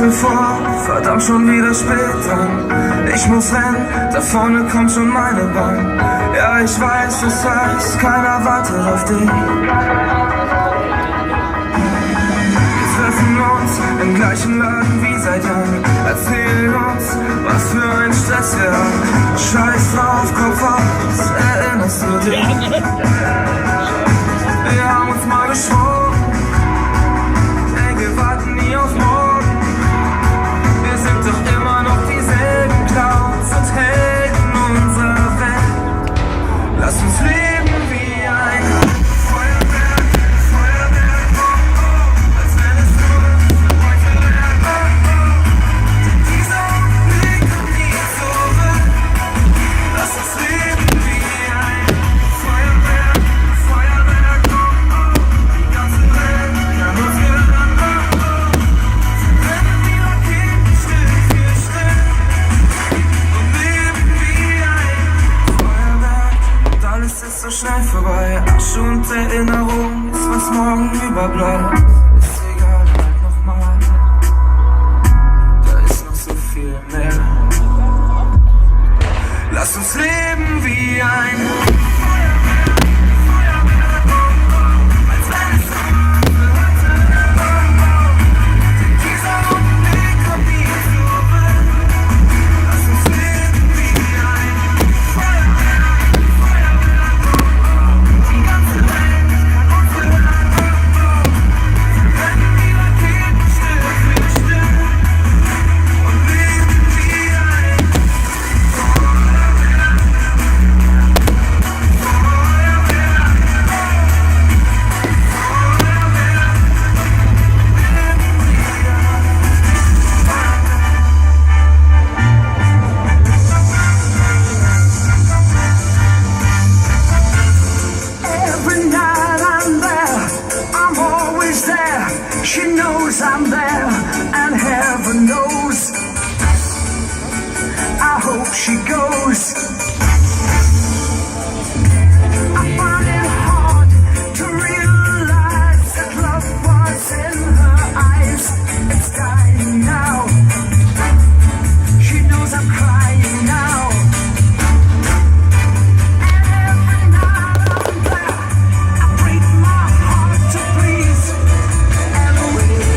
mir vor, verdammt schon wieder spät dran. Ich muss rennen, da vorne kommt schon meine Bahn. Ja, ich weiß, keiner wartet auf dich. Wir treffen uns im gleichen Laden wie seit Jahren. Erzählen uns, was für ein Stress wir haben. Scheiß drauf, Kopf aus, erinnerst du dich? Wir haben uns mal geschworen, ey, wir warten nie auf morgen. Wir sind doch immer noch dieselben Clowns und Helden unserer Welt. Lass uns leben wie ein Feuerwerk, Feuerwerk, oh, oh, als wenn es nur heute wäre, oh, oh. Dieser Augenblick kommt nie zurück. Lass uns leben wie ein Feuerwerk, Feuerwerk, oh, oh. Die ganze Welt kann uns hören, oh, oh. Wir brennen wie Raketen still für still und leben wie ein Feuerwerk. Und alles ist so schnell vorbei. Asche und Erinnerung ist, was morgen überbleibt. Ist egal, halt nochmal. Da ist noch so viel mehr. Lass uns leben wie ein Feuerwerk, Feuerwerk, oh, oh, als wenn es nur für heute wäre, oh, oh. Denn dieser Augenblick kommt nie zurück. Lass uns leben wie ein Feuerwerk, Feuerwerk, oh, oh. Die ganze Welt kann uns hören, oh, oh. Wir brennen wie Raketen still für still und leben wie ein Every night I'm there, I'm always there. She knows I'm there, and heaven knows I hope she goes. I find it hard to realize that love was in her eyes. It's dying now. She knows I'm crying now. And every night I'm there, I break my heart to please Eloise.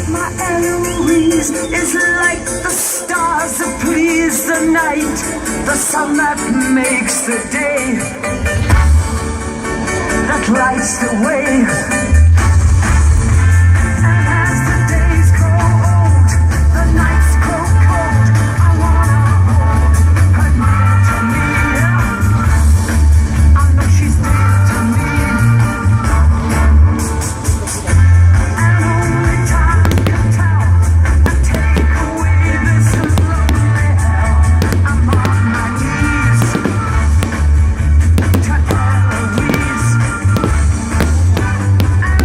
My Eloise is like the stars that please the night, the sun that makes the day, that lights the way. And as the days grow old, the nights grow cold. I wanna hold her near to me. I know she's dear to me. And only time can tell and take away this lonely hell. I'm on my knees to Eloise. And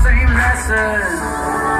same lesson.